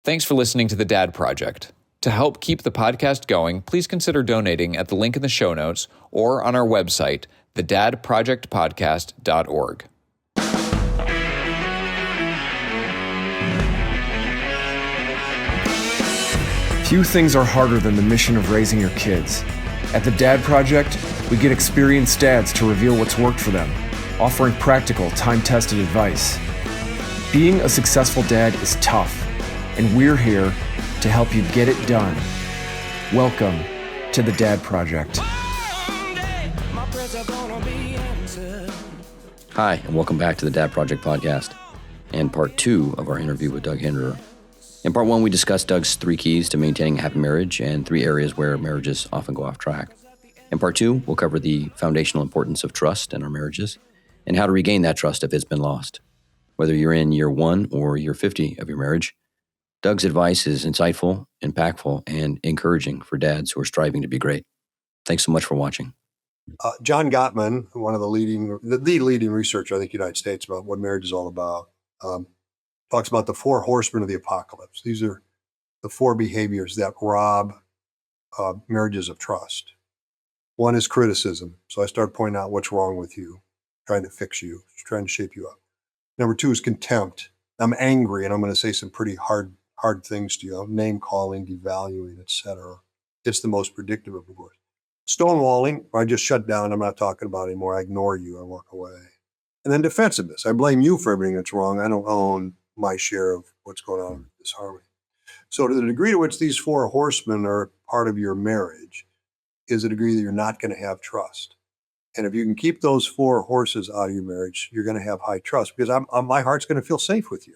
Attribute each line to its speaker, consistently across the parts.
Speaker 1: Thanks for listening to The Dad Project. To help keep the podcast going, please consider donating at the link in the show notes or on our website, thedadprojectpodcast.org.
Speaker 2: Few things are harder than the mission of raising your kids. At The Dad Project, we get experienced dads to reveal what's worked for them, offering practical, time-tested advice. Being a successful dad is tough, and we're here to help you get it done. Welcome to The Dad Project.
Speaker 3: Hi, and welcome back to the Dad Project podcast and part 2 of our interview with Doug Hinderer. In part 1, we discussed Doug's 3 keys to maintaining a happy marriage and 3 areas where marriages often go off track. In part 2, we'll cover the foundational importance of trust in our marriages and how to regain that trust if it's been lost. Whether you're in year 1 or year 50 of your marriage, Doug's advice is insightful, impactful, and encouraging for dads who are striving to be great. Thanks so much for watching.
Speaker 4: John Gottman, one of the leading researcher, I think, in the United States about what marriage is all about, talks about the 4 horsemen of the apocalypse. These are the 4 behaviors that rob marriages of trust. One is criticism. So I start pointing out what's wrong with you, trying to fix you, trying to shape you up. Number 2 is contempt. I'm angry and I'm going to say some pretty hard things to you, name calling, devaluing, etc. It's the most predictive of divorce. Stonewalling, I just shut down. I'm not talking about it anymore. I ignore you. I walk away. And then defensiveness. I blame you for everything that's wrong. I don't own my share of what's going on in disharmony. So to the degree to which these 4 horsemen are part of your marriage is a degree that you're not going to have trust. And if you can keep those 4 horses out of your marriage, you're going to have high trust because my heart's going to feel safe with you.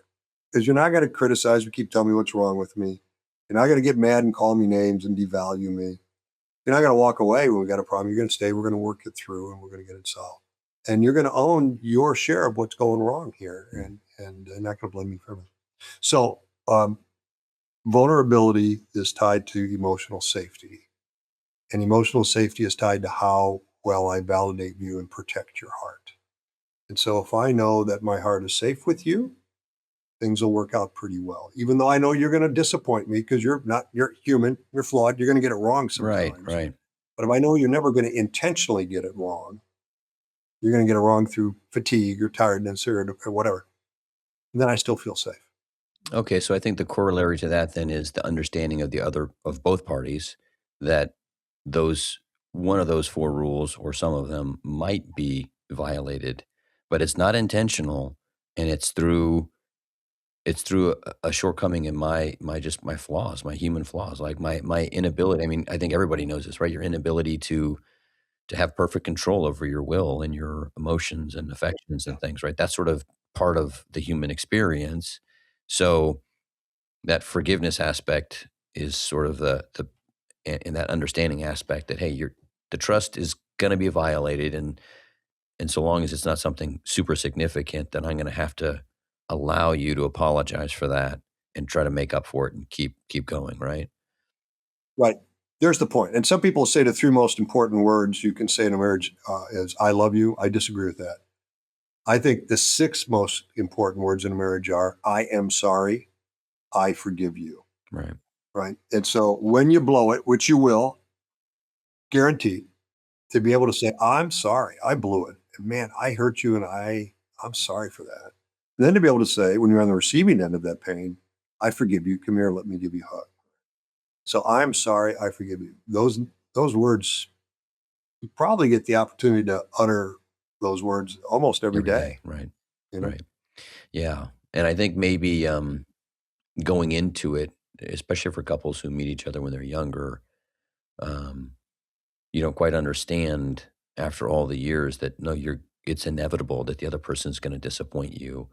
Speaker 4: Because you're not going to criticize me, keep telling me what's wrong with me. You're not going to get mad and call me names and devalue me. You're not going to walk away when we got a problem. You're going to stay. We're going to work it through and we're going to get it solved. And you're going to own your share of what's going wrong here and not going to blame me for everything. So vulnerability is tied to emotional safety. And emotional safety is tied to how well I validate you and protect your heart. And so if I know that my heart is safe with you, things will work out pretty well. Even though I know you're going to disappoint me because you're human, you're flawed, you're going to get it wrong sometimes.
Speaker 3: Right.
Speaker 4: But if I know you're never going to intentionally get it wrong, you're going to get it wrong through fatigue or tiredness or whatever, and then I still feel safe.
Speaker 3: Okay, so I think the corollary to that then is the understanding of both parties that one of those 4 rules or some of them might be violated, but it's not intentional, and it's through a shortcoming in my flaws, my human flaws, like my inability. I mean, I think everybody knows this, right? Your inability to have perfect control over your will and your emotions and affections and things, right? That's sort of part of the human experience. So that forgiveness aspect is sort of the and that understanding aspect that, hey, the trust is going to be violated, and so long as it's not something super significant, then I'm going to have to allow you to apologize for that and try to make up for it and keep going, right?
Speaker 4: Right. There's the point. And some people say the 3 most important words you can say in a marriage is "I love you." I disagree with that. I think the 6 most important words in a marriage are "I am sorry," "I forgive you." Right. And so when you blow it, which you will, guaranteed, to be able to say, "I'm sorry, I blew it. And man, I hurt you and I'm sorry for that." And then to be able to say, when you're on the receiving end of that pain, "I forgive you. Come here, let me give you a hug." So I'm sorry, I forgive you. Those words, you probably get the opportunity to utter those words almost every day.
Speaker 3: Right.
Speaker 4: You know?
Speaker 3: Right. Yeah. And I think maybe going into it, especially for couples who meet each other when they're younger, you don't quite understand after all the years that it's inevitable that the other person's going to disappoint you,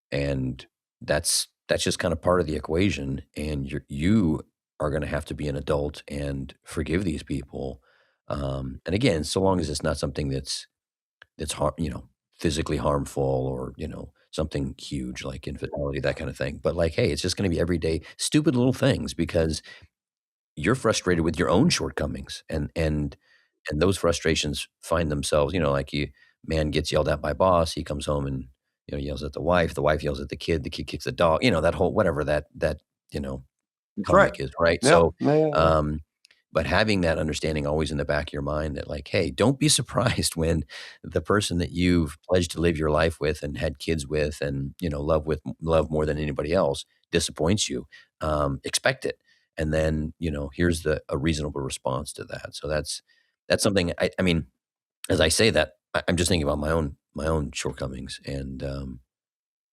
Speaker 3: and that's just kind of part of the equation. And you are going to have to be an adult and forgive these people. And again, so long as it's not something that's physically harmful or something huge like infidelity, that kind of thing. But like, hey, it's just going to be everyday stupid little things because you're frustrated with your own shortcomings, and those frustrations find themselves, like man gets yelled at by boss, he comes home and yells at the wife yells at the kid kicks the dog, that whole whatever that
Speaker 4: That's right.
Speaker 3: comic is, right?
Speaker 4: Yeah.
Speaker 3: So,
Speaker 4: Yeah.
Speaker 3: but having that understanding always in the back of your mind that like, hey, don't be surprised when the person that you've pledged to live your life with and had kids with and, love more than anybody else disappoints you. Expect it. And then, here's a reasonable response to that. So that's something I mean, as I say that, I'm just thinking about my own shortcomings and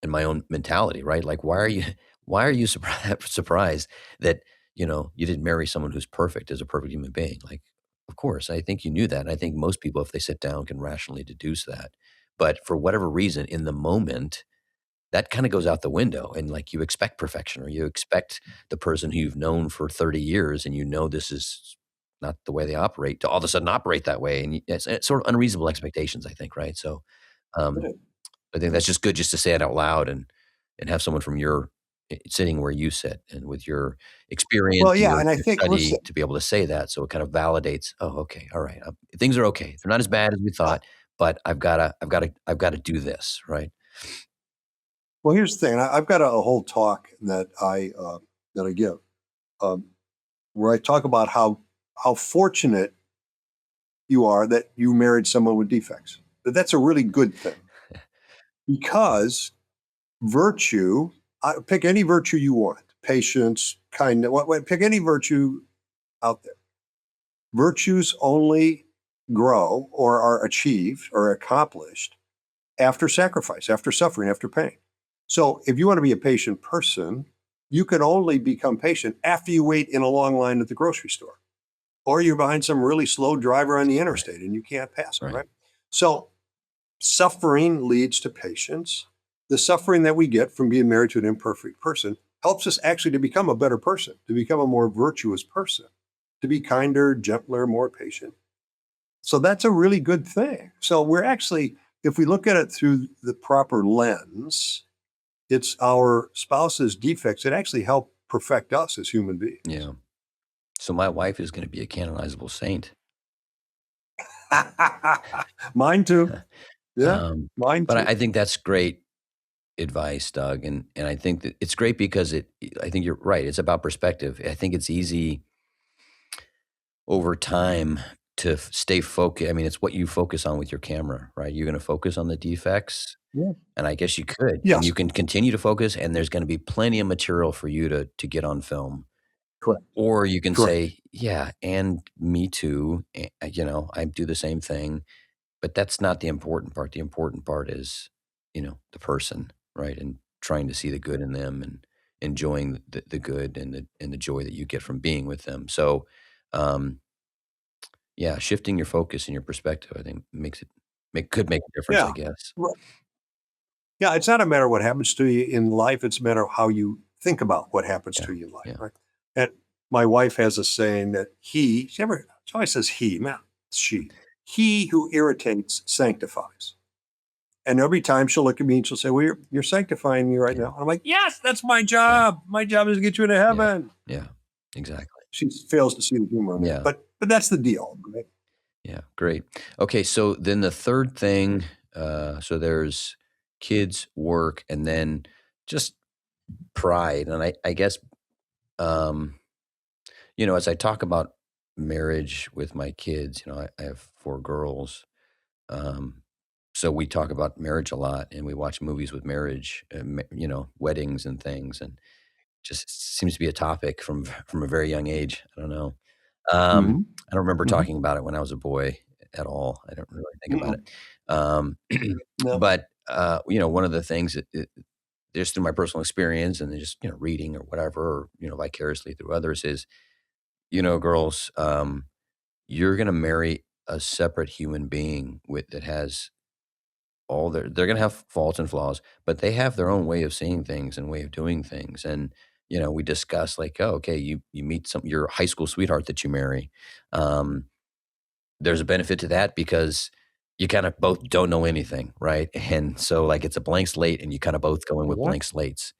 Speaker 3: my own mentality, right? Like, why are you surprised that you didn't marry someone who's perfect as a perfect human being? Like, of course, I think you knew that, and I think most people, if they sit down, can rationally deduce that. But for whatever reason, in the moment, that kind of goes out the window, and like you expect perfection, or you expect the person who you've known for 30 years, and this is not the way they operate, to all of a sudden operate that way, and it's sort of unreasonable expectations, I think, right? So. Um, I think that's just good just to say it out loud and have someone from your sitting where you sit and with your experience
Speaker 4: Well,
Speaker 3: and
Speaker 4: yeah,
Speaker 3: your
Speaker 4: and I
Speaker 3: your
Speaker 4: think listen,
Speaker 3: study to be able to say that, so it kind of validates, "Oh, okay, all right, things are okay. They're not as bad as we thought, but I've gotta do this," right?
Speaker 4: well, here's the thing. I've got a whole talk that I give, um, where I talk about how fortunate you are that you married someone with defects. That's a really good thing because virtue. Pick any virtue you want: patience, kindness. Pick any virtue out there. Virtues only grow or are achieved or accomplished after sacrifice, after suffering, after pain. So if you want to be a patient person, you can only become patient after you wait in a long line at the grocery store, or you're behind some really slow driver on the
Speaker 3: Right,
Speaker 4: interstate and you can't pass them,
Speaker 3: right.
Speaker 4: right? So suffering leads to patience. The suffering that we get from being married to an imperfect person helps us actually to become a better person, to become a more virtuous person, to be kinder, gentler, more patient. So that's a really good thing. So we're actually, if we look at it through the proper lens, it's our spouse's defects that actually help perfect us as human beings.
Speaker 3: Yeah. So my wife is gonna be a canonizable saint.
Speaker 4: Mine too. Yeah,
Speaker 3: Um,
Speaker 4: mine
Speaker 3: but I
Speaker 4: too.
Speaker 3: I think that's great advice, Doug, and I think that it's great because I think you're right, it's about perspective. I think it's easy over time to stay focused. I mean, it's what you focus on with your camera, right? You're going to focus on the defects,
Speaker 4: Yeah.
Speaker 3: and I guess you could, and
Speaker 4: Yes,
Speaker 3: you can continue to focus, and there's going to be plenty of material for you to get on film.
Speaker 4: correct.
Speaker 3: Or you can
Speaker 4: Correct.
Speaker 3: say, yeah, and me too. I do the same thing, but that's not the important part. The important part is, the person, right? And trying to see the good in them and enjoying the good and the joy that you get from being with them. So, um, yeah, shifting your focus and your perspective, I think could make a difference, I
Speaker 4: Yeah.
Speaker 3: guess.
Speaker 4: Right. Yeah, it's not a matter of what happens to you in life, it's a matter of how you think about what happens
Speaker 3: Yeah,
Speaker 4: to you in life,
Speaker 3: yeah,
Speaker 4: right? And my wife has a saying that she always says he, man, it's she. He who irritates sanctifies. And every time she'll look at me and she'll say, well, you're sanctifying me right
Speaker 3: yeah,
Speaker 4: now. And I'm like, yes, that's my
Speaker 3: yeah,
Speaker 4: job. My job is to get you into
Speaker 3: yeah,
Speaker 4: heaven.
Speaker 3: yeah, exactly.
Speaker 4: She fails to see the humor in that.
Speaker 3: Yeah,
Speaker 4: But that's the deal, right?
Speaker 3: yeah, great. Okay, so then the third thing, so there's kids, work, and then just pride. And I guess, um, as I talk about marriage with my kids, I have four girls. Um, so we talk about marriage a lot and we watch movies with marriage, weddings and things. And just seems to be a topic from a very young age. I don't know.
Speaker 4: Mm-hmm.
Speaker 3: I don't remember
Speaker 4: Mm-hmm.
Speaker 3: talking about it when I was a boy at all. I don't really think about
Speaker 4: Mm-mm.
Speaker 3: it. Um,
Speaker 4: No.
Speaker 3: but one of the things just through my personal experience and then just reading or whatever, or vicariously through others is girls, you're going to marry a separate human being that has they're going to have faults and flaws, but they have their own way of seeing things and way of doing things. And, we discuss like, oh, okay, you meet your high school sweetheart that you marry. Um, there's a benefit to that because you kind of both don't know anything, right? And so like it's a blank slate and you kind of both go in with
Speaker 4: Yeah.
Speaker 3: blank slates.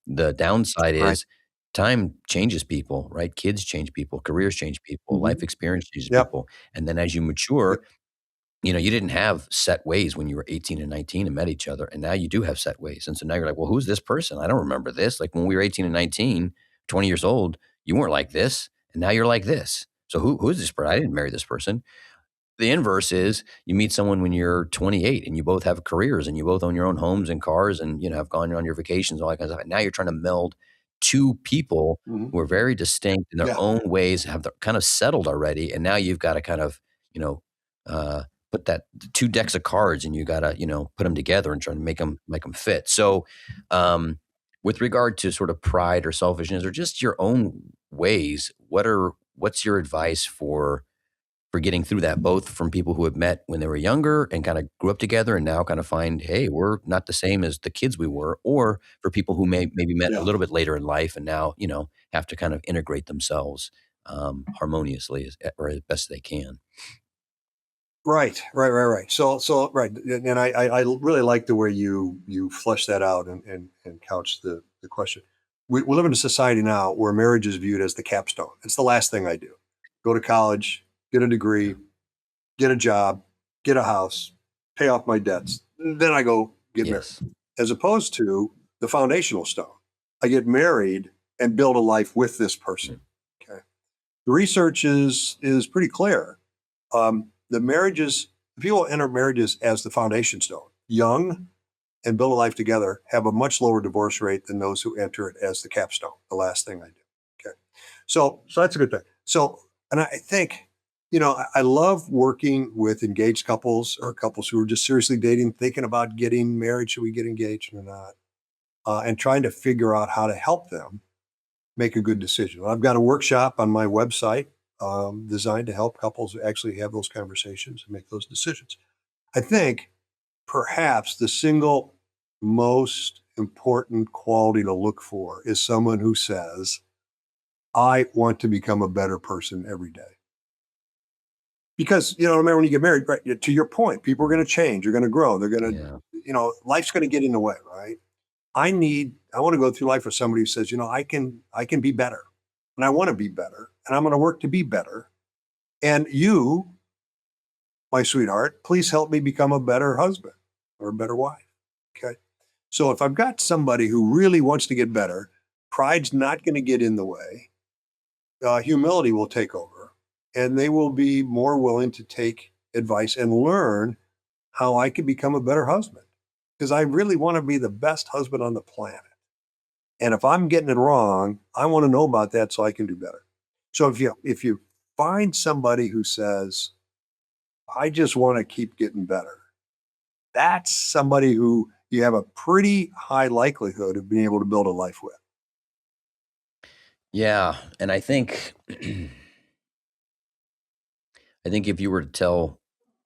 Speaker 3: The downside
Speaker 4: Right.
Speaker 3: is time changes people, right? Kids change people, careers change people, life
Speaker 4: Mm-hmm.
Speaker 3: experience changes
Speaker 4: Yep.
Speaker 3: people. And then as you
Speaker 4: Yep.
Speaker 3: mature, you didn't have set ways when you were 18 and 19 and met each other. And now you do have set ways. And so now you're like, well, who's this person? I don't remember this. Like when we were 18 and 19, 20 years old, you weren't like this, and now you're like this. So who is this person? I didn't marry this person. The inverse is you meet someone when you're 28 and you both have careers and you both own your own homes and cars and, have gone on your vacations, all that kind of stuff. Now you're trying to meld two people who are very distinct in their
Speaker 4: Yeah.
Speaker 3: own ways, have kind of settled already. And now you've got to kind of, put that two decks of cards and you got to, put them together and try to make them fit. So, with regard to sort of pride or selfishness or just your own ways, what's your advice for getting through that, both from people who have met when they were younger and kind of grew up together and now kind of find, hey, we're not the same as the kids we were, or for people who maybe met a little bit later in life and now, have to kind of integrate themselves harmoniously or as best they can.
Speaker 4: Right. So right, and I really like the way you flesh that out and couch the question. We live in a society now where marriage is viewed as the capstone. It's the last thing I do. Go to college, get a degree, get a job, get a house, pay off my debts. Then I go get married. As opposed to the foundational stone. I get married and build a life with this person. Okay. The research is pretty clear. The people enter marriages as the foundation stone, young and build a life together, have a much lower divorce rate than those who enter it as the capstone, the last thing I do. Okay. So that's a good thing. So, and I think, I love working with engaged couples or couples who are just seriously dating, thinking about getting married. Should we get engaged or not? And trying to figure out how to help them make a good decision. I've got a workshop on my website designed to help couples actually have those conversations and make those decisions. I think perhaps the single most important quality to look for is someone who says, I want to become a better person every day. Because, remember when you get married, right, to your point, people are going to change, you're going to grow, they're going to, life's going to get in the way, right? I want to go through life with somebody who says, I can be better and I want to be better and I'm going to work to be better. And you, my sweetheart, please help me become a better husband or a better wife. Okay. So if I've got somebody who really wants to get better, pride's not going to get in the way. Humility will take over and they will be more willing to take advice and learn how I can become a better husband. Because I really want to be the best husband on the planet. And if I'm getting it wrong, I want to know about that so I can do better. So if you find somebody who says, I just want to keep getting better, that's somebody who you have a pretty high likelihood of being able to build a life with.
Speaker 3: Yeah. And I think, if you were to tell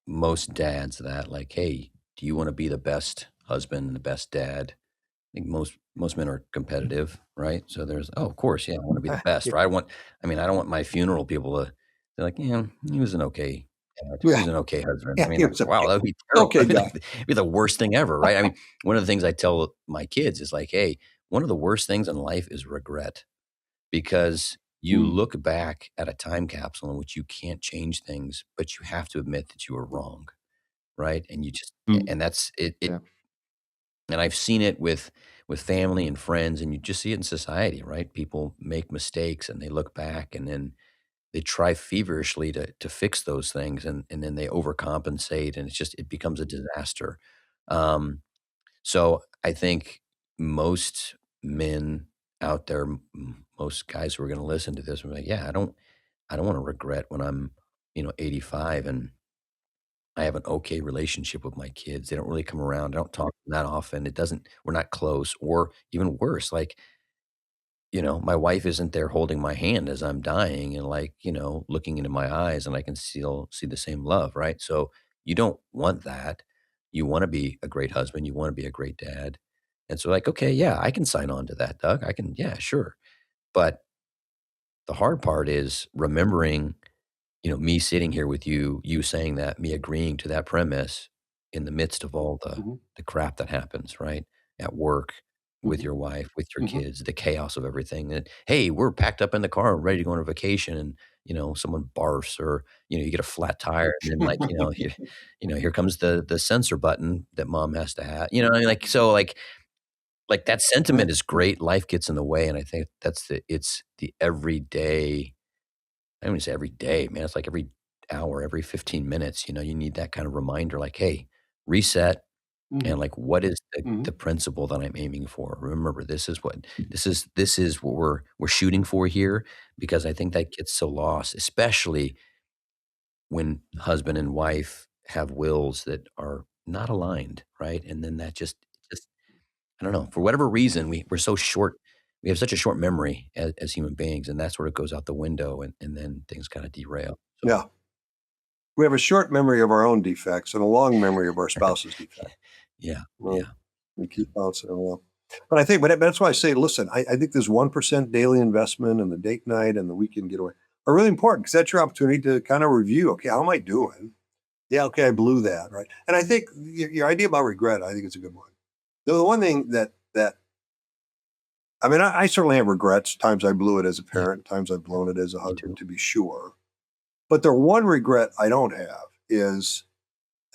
Speaker 3: most dads that, like, hey, do you want to be the best husband and the best dad? I think most men are competitive, right? So there's, of course, yeah, I want to be the best,
Speaker 4: Yeah.
Speaker 3: right? I don't want my funeral people to, they're like, yeah, he was an okay dad. He was an okay husband.
Speaker 4: Yeah, he was
Speaker 3: wow,
Speaker 4: okay.
Speaker 3: that would be terrible.
Speaker 4: Okay guy.
Speaker 3: It'd be the worst thing ever, right? One of the things I tell my kids is like, hey, one of the worst things in life is regret, because you look back at a time capsule in which you can't change things, but you have to admit that you were wrong, right? And you just, and that's it.
Speaker 2: Yeah.
Speaker 3: And I've seen it with family and friends, and you just see it in society, right? People make mistakes and they look back and then they try feverishly to fix those things, and then they overcompensate, and it becomes a disaster. So I think most men out there, most guys who are going to listen to this, are like, yeah, I don't want to regret when I'm 85 and I have an okay relationship with my kids. They don't really come around. I don't talk to them that often. We're not close, or even worse, like, my wife isn't there holding my hand as I'm dying and, like, looking into my eyes, and I can still see the same love, right? So you don't want that. You want to be a great husband. You want to be a great dad. And so, like, okay, yeah, I can sign on to that, Doug. I can, yeah, sure. But the hard part is remembering, me sitting here with you, you saying that, me agreeing to that premise in the midst of all the crap that happens, right? At work, with your wife, with your kids, the chaos of everything. And hey, we're packed up in the car, ready to go on a vacation, and someone barfs, or you get a flat tire, and then, like, here comes the sensor button that mom has to have. Like, so, like, like that sentiment is great. Life gets in the way. And I think it's the everyday, I don't even say every day, man. It's like every hour, every 15 minutes, you need that kind of reminder like, hey, reset.
Speaker 4: Mhm.
Speaker 3: And like, what is the
Speaker 4: Mhm.
Speaker 3: principle that I'm aiming for? Remember, this is what we're shooting for here, because I think that gets so lost, especially when husband and wife have wills that are not aligned, right? And then that just I don't know, for whatever reason, we're so short. We have such a short memory as human beings, and that sort of goes out the window, and then things kind of derail. So
Speaker 4: Yeah. We have a short memory of our own defects and a long memory of our spouse's defects.
Speaker 3: yeah,
Speaker 4: Well,
Speaker 3: yeah,
Speaker 4: we keep bouncing around. But I think, but that's why I say, listen, I think this 1% daily investment and the date night and the weekend getaway are really important, because that's your opportunity to kind of review. Okay, how am I doing? Yeah, okay, I blew that, right? And I think your idea about regret, I think it's a good one. The one thing that I mean, I certainly have regrets. Times I blew it as a
Speaker 3: yeah.
Speaker 4: parent, times I've blown it as a
Speaker 3: Me too.
Speaker 4: husband, to be sure. But the one regret I don't have is,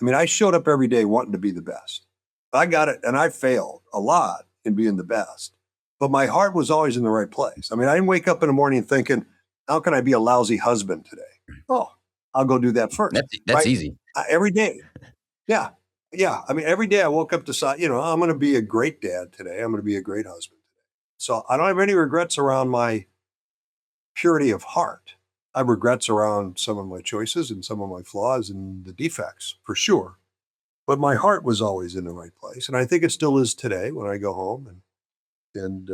Speaker 4: I mean, I showed up every day wanting to be the best. I got it, and I failed a lot in being the best. But my heart was always in the right place. I mean, I didn't wake up in the morning thinking, how can I be a lousy husband today? Oh, I'll go do that first,
Speaker 3: That's
Speaker 4: right?
Speaker 3: easy.
Speaker 4: Every day. Yeah. Yeah. I mean, every day I woke up decide, I'm going to be a great dad today. I'm going to be a great husband. So I don't have any regrets around my purity of heart. I have regrets around some of my choices and some of my flaws and the defects, for sure. But my heart was always in the right place, and I think it still is today when I go home. And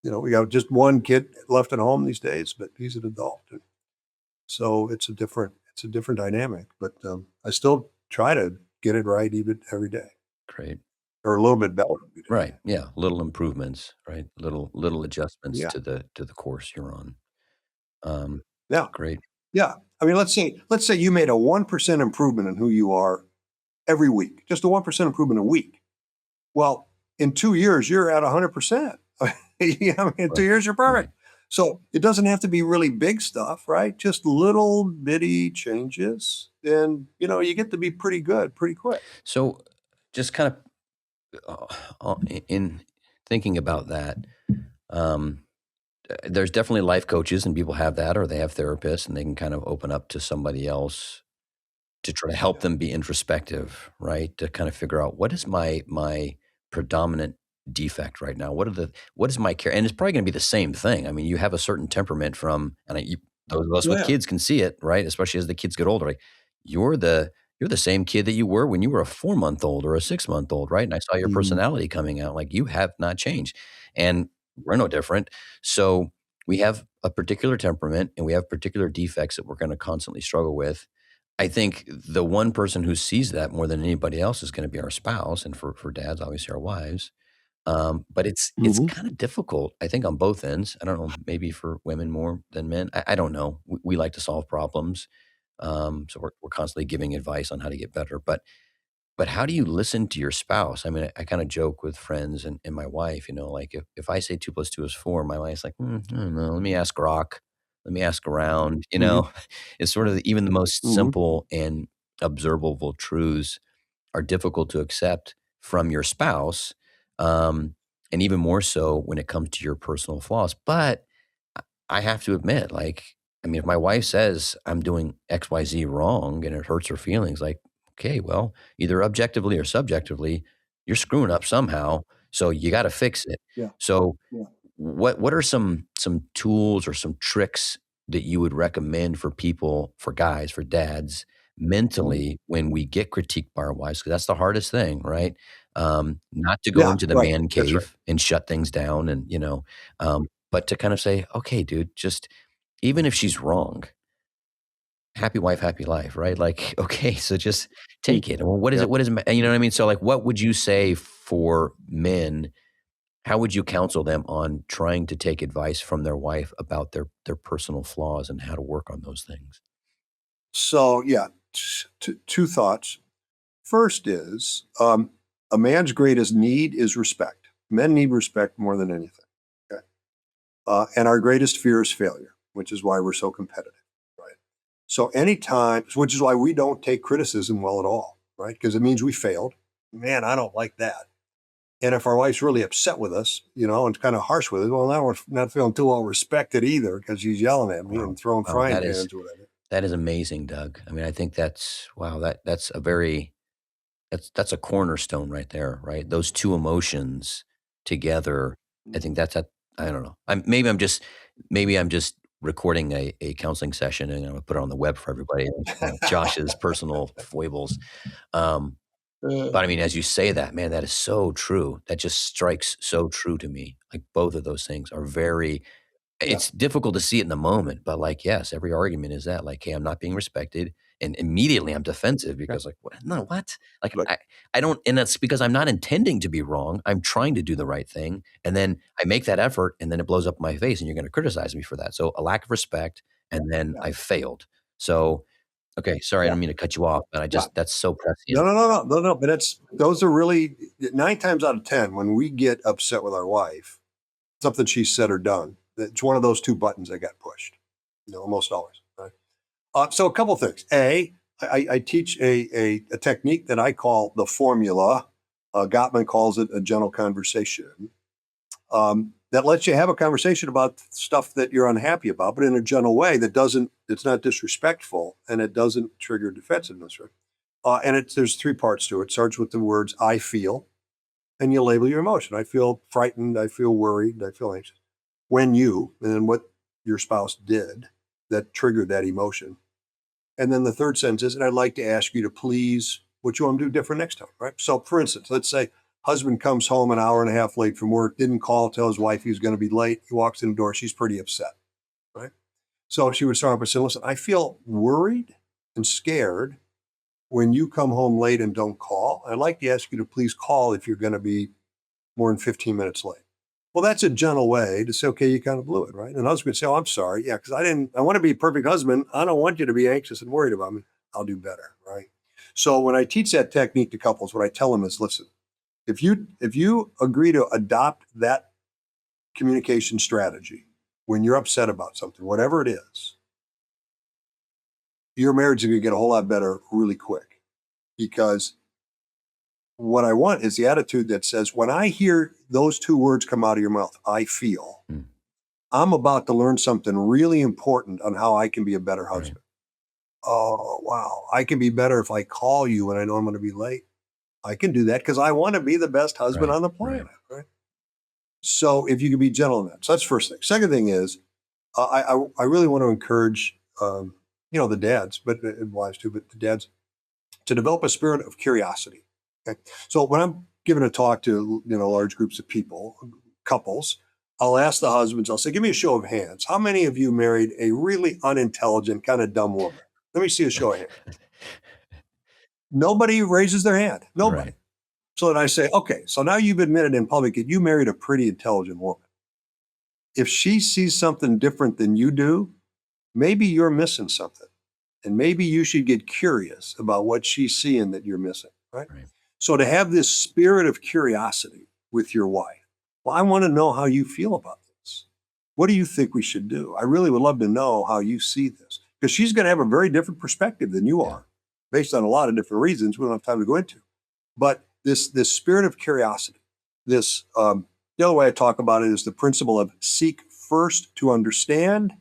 Speaker 4: we got just one kid left at home these days, but he's an adult, and so it's a different dynamic. But I still try to get it right even every day,
Speaker 3: Great.
Speaker 4: or a little bit better every
Speaker 3: Right.
Speaker 4: day.
Speaker 3: Yeah. Little improvements, right? Little adjustments
Speaker 4: Yeah,
Speaker 3: to the course you're on. Um,
Speaker 4: yeah,
Speaker 3: great.
Speaker 4: yeah. I mean, let's say you made a 1% improvement in who you are every week, just a 1% improvement a week. Well, in 2 years, you're at 100%. Yeah, I mean, in 2 years, you're
Speaker 3: Right.
Speaker 4: perfect. So it doesn't have to be really big stuff, right? Just little bitty changes. And, you get to be pretty good pretty quick.
Speaker 3: So just kind of in thinking about that, um, there's definitely life coaches and people have that, or they have therapists and they can kind of open up to somebody else to try to help
Speaker 4: Yeah.
Speaker 3: them be introspective, right? To kind of figure out what is my predominant defect right now? What is my care? And it's probably going to be the same thing. I mean, you have a certain temperament from, and those of us with
Speaker 4: Yeah.
Speaker 3: kids can see it, right? Especially as the kids get older, like you're the you're the same kid that you were when you were a 4 month old or a 6 month old, right? And I saw your
Speaker 4: Mhm.
Speaker 3: personality coming out. Like you have not changed, and we're no different. So we have a particular temperament and we have particular defects that we're going to constantly struggle with. I think the one person who sees that more than anybody else is gonna be our spouse, and for dads, obviously our wives. But it's
Speaker 4: Mhm.
Speaker 3: kinda difficult, I think, on both ends. I don't know, maybe for women more than men. I don't know. We like to solve problems, so we're constantly giving advice on how to get better. But how do you listen to your spouse? I mean, I kinda joke with friends and my wife, like, if I say 2 plus 2 is 4, my wife's like, I don't know, let me ask Grok, let me ask around,"
Speaker 4: Mhm.
Speaker 3: It's sort of even the most
Speaker 4: Mhm.
Speaker 3: simple and observable truths are difficult to accept from your spouse, um, and even more so when it comes to your personal flaws. But I have to admit, like, I mean, if my wife says I'm doing XYZ wrong and it hurts her feelings, like, okay, well, either objectively or subjectively, you're screwing up somehow. So you got to fix it.
Speaker 4: Yeah.
Speaker 3: So
Speaker 4: Yeah.
Speaker 3: what are some tools or some tricks that you would recommend for people, for guys, for dads,
Speaker 4: Mhm.
Speaker 3: mentally when we get critiqued by our wives? Because that's the hardest thing, right? Not to go
Speaker 4: Yeah.
Speaker 3: into the
Speaker 4: Right.
Speaker 3: man
Speaker 4: That's right.
Speaker 3: cave and shut things down, and but to kind of say, okay, dude, just even if she's wrong, happy wife, happy life, right? Like, okay, so just
Speaker 4: Mm.
Speaker 3: take it. Well, what is
Speaker 4: Yeah.
Speaker 3: it? What is, you know what I mean? So, like, what would you say for men? How would you counsel them on trying to take advice from their wife about their personal flaws and how to work on those things?
Speaker 4: So, yeah, two thoughts. First is, a man's greatest need is respect. Men need respect more than anything. Okay. And our greatest fear is failure, which is why we're so competitive, right? So anytime, which is why we don't take criticism well at all, right? Because it means we failed. Man, I don't like that. And if our wife's really upset with us, and kind of harsh with us, well, now we're not feeling too well respected either because she's yelling at me and throwing
Speaker 3: Wow,
Speaker 4: frying pans or whatever.
Speaker 3: that is amazing, Doug. I mean, I think that's wow. That's a cornerstone right there, right? Those two emotions together. I think I don't know. Maybe I'm just recording a counseling session and I'm gonna put it on the web for everybody. Josh's personal foibles. Um, but I mean, as you say that, man, that is so true. That just strikes so true to me. Like both of those things are very
Speaker 4: Yeah,
Speaker 3: it's difficult to see it in the moment, but like, yes, every argument is that like, hey, I'm not being respected. And immediately I'm defensive
Speaker 4: yeah.
Speaker 3: because like, what? No, what? Like,
Speaker 4: But
Speaker 3: I don't, and that's because I'm not intending to be wrong. I'm trying to do the right thing. And then I make that effort and then it blows up in my face and you're going to criticize me for that. So a lack of respect and then
Speaker 4: yeah,
Speaker 3: I failed. So, okay, sorry, I
Speaker 4: yeah,
Speaker 3: don't mean to cut you off, but
Speaker 4: yeah.
Speaker 3: that's so
Speaker 4: No,
Speaker 3: prescient.
Speaker 4: no, no, no, no, no. But those are really 9 times out of 10 when we get upset with our wife, something she said or done. It's one of those two buttons that got pushed. Almost always. Right? So a couple things. I teach a technique that I call the formula. Gottman calls it a gentle conversation. That lets you have a conversation about stuff that you're unhappy about, but in a gentle way it's not disrespectful and it doesn't trigger defensiveness. Right? And there's 3 parts to it. It starts with the words I feel, and you label your emotion. I feel frightened. I feel worried. I feel anxious. And then what your spouse did that triggered that emotion. And then the third sentence is, and I'd like to ask you to please, what you want to do different next time, right? So for instance, let's say husband comes home an hour and a half late from work, didn't call, tell his wife he was going to be late. He walks in the door. She's pretty upset, right? So she would start off by saying, listen, I feel worried and scared when you come home late and don't call. I'd like to ask you to please call if you're going to be more than 15 minutes late. Well, that's a gentle way to say, okay, you kind of blew it, right? And the husband would say, oh, I'm sorry. Yeah, because I want to be a perfect husband. I don't want you to be anxious and worried about me. I'll do better, right? So when I teach that technique to couples, what I tell them is, listen, if you agree to adopt that communication strategy when you're upset about something, whatever it is, your marriage is going to get a whole lot better really quick. Because what I want is the attitude that says, when I hear those 2 words come out of your mouth, I feel,
Speaker 3: Mm,
Speaker 4: I'm about to learn something really important on how I can be a better
Speaker 3: right.
Speaker 4: husband. Oh, wow. I can be better if I call you when I know I'm going to be late. I can do that because I want to be the best husband
Speaker 3: Right.
Speaker 4: on the
Speaker 3: Right.
Speaker 4: planet. Right. So if you can be gentle in that. So that's the first thing. Second thing is, I really want to encourage, the dads, but and wives too, but the dads to develop a spirit of curiosity. Okay. So when I'm giving a talk to, large groups of people, couples, I'll ask the husbands, I'll say, give me a show of hands. How many of you married a really unintelligent, kind of dumb woman? Let me see a show of hands. Nobody raises their hand. Nobody.
Speaker 3: Right.
Speaker 4: So then I say, okay, so now you've admitted in public that you married a pretty intelligent woman. If she sees something different than you do, maybe you're missing something. And maybe you should get curious about what she's seeing that you're missing, right?
Speaker 3: Right.
Speaker 4: So to have this spirit of curiosity with your wife, well, I want to know how you feel about this. What do you think we should do? I really would love to know how you see this, because she's going to have a very different perspective than you are, based on a lot of different reasons we don't have time to go into. But this spirit of curiosity, the other way I talk about it is the principle of seek first to understand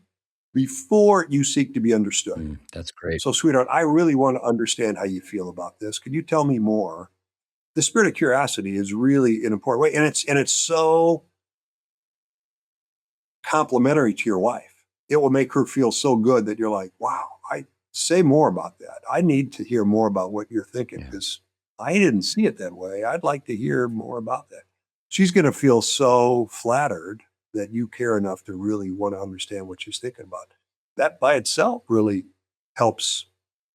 Speaker 4: before you seek to be understood.
Speaker 3: That's great.
Speaker 4: So, sweetheart, I really want to understand how you feel about this. Could you tell me more? The spirit of curiosity is really an important way, and it's so complimentary to your wife. It will make her feel so good that you're like, wow, I say more about that. I need to hear more about what you're thinking,
Speaker 3: Yeah.
Speaker 4: because I didn't see it that way. I'd like to hear more about that. She's going to feel so flattered that you care enough to really want to understand what she's thinking about. That by itself really helps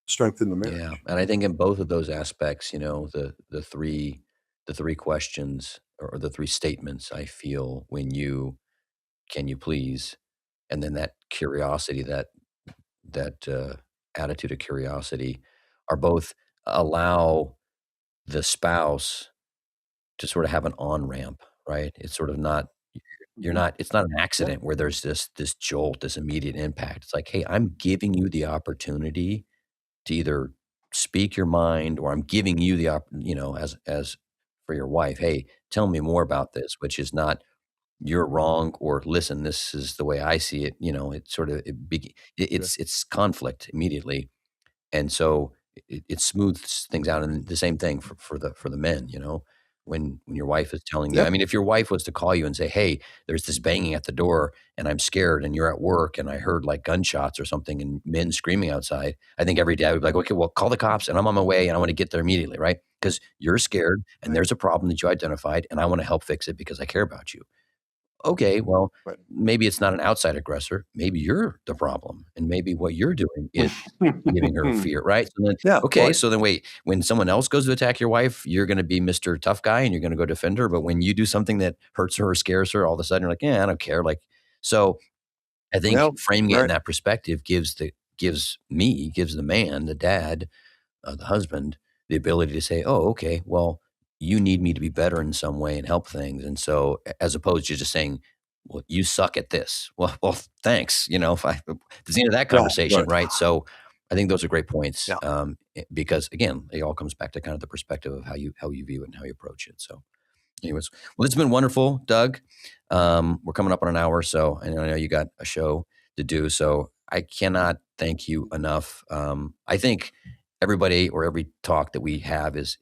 Speaker 4: strengthen the marriage.
Speaker 3: Yeah, and I think in both of those aspects, the three questions or the 3 statements, I feel, when you, can you please, and then that curiosity, that attitude of curiosity, are both allow the spouse to sort of have an on ramp, right? It's sort of not you're
Speaker 4: Mhm.
Speaker 3: not it's not an
Speaker 4: Yeah.
Speaker 3: accident where there's this jolt, this immediate impact. It's like, hey, I'm giving you the opportunity to either speak your mind, or I'm giving you the as for your wife, hey, tell me more about this, which is not you're wrong or listen, this is the way I see it. It sort of it's conflict immediately, and so it smooths things out. And the same thing for the men. When your wife is telling you, I
Speaker 4: Yep.
Speaker 3: mean, if your wife was to call you and say, "Hey, there's this banging at the door, and I'm scared, and you're at work, and I heard like gunshots or something, and men screaming outside," I think every dad would be like, "Okay, well, call the cops, and I'm on my way, and I want to get there immediately, right? Because you're scared, and
Speaker 4: Right.
Speaker 3: there's a problem that you identified, and I want to help fix it because I care about you." Okay, well,
Speaker 4: Right.
Speaker 3: maybe it's not an outside aggressor. Maybe you're the problem, and maybe what you're doing is giving her fear, right? So then,
Speaker 4: Yeah.
Speaker 3: okay,
Speaker 4: Right.
Speaker 3: so then wait, when someone else goes to attack your wife, you're going to be Mr. Tough Guy and you're going to go defend her. But when you do something that hurts her or scares her, all of a sudden you're like, yeah, I don't care. Like, so I think
Speaker 4: Well,
Speaker 3: framing it in
Speaker 4: right.
Speaker 3: that perspective gives the man, the dad, the husband, the ability to say, "Oh, okay, well, you need me to be better in some way and help things." And so, as opposed to just saying, "Well, you suck at this." Well, thanks. If it's the end of that
Speaker 4: Yeah.
Speaker 3: conversation,
Speaker 4: Right.
Speaker 3: right? So, I think those are great points
Speaker 4: Yeah.
Speaker 3: because again, it all comes back to kind of the perspective of how you view it and how you approach it. So, anyways, well, it's been wonderful, Doug. We're coming up on an hour, so I know you got a show to do. So I cannot thank you enough. I think everybody or every talk that we have is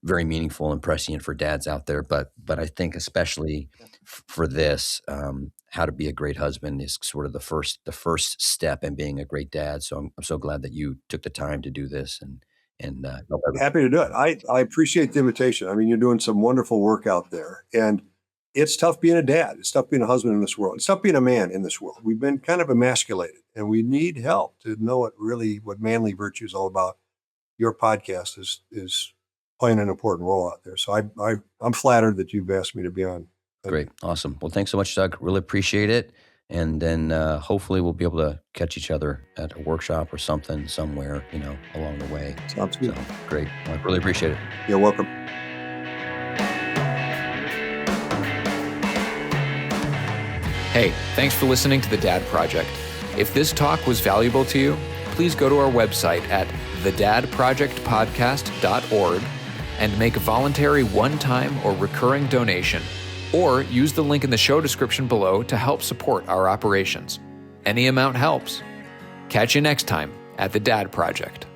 Speaker 3: very meaningful and prescient for dads out there. But I think especially for this, how to be a great husband is sort of the first step in being a great dad. So I'm so glad that you took the time to do this and help everybody.
Speaker 4: Happy to do it. I appreciate the invitation. I mean, you're doing some wonderful work out there. And it's tough being a dad. It's tough being a husband in this world. It's tough being a man in this world. We've been kind of emasculated and we need help to know what manly virtue is all about. Your podcast is playing an important role out there. So I'm flattered that you've asked me to be on.
Speaker 3: Great. Awesome. Well, thanks so much, Doug. Really appreciate it. And then hopefully we'll be able to catch each other at a workshop or something somewhere, along the way.
Speaker 4: Sounds good.
Speaker 3: So great. Well, I really appreciate it.
Speaker 4: You're welcome.
Speaker 1: Hey, thanks for listening to The Dad Project. If this talk was valuable to you, please go to our website at thedadprojectpodcast.org and make a voluntary one-time or recurring donation, or use the link in the show description below to help support our operations. Any amount helps. Catch you next time at The Dad Project.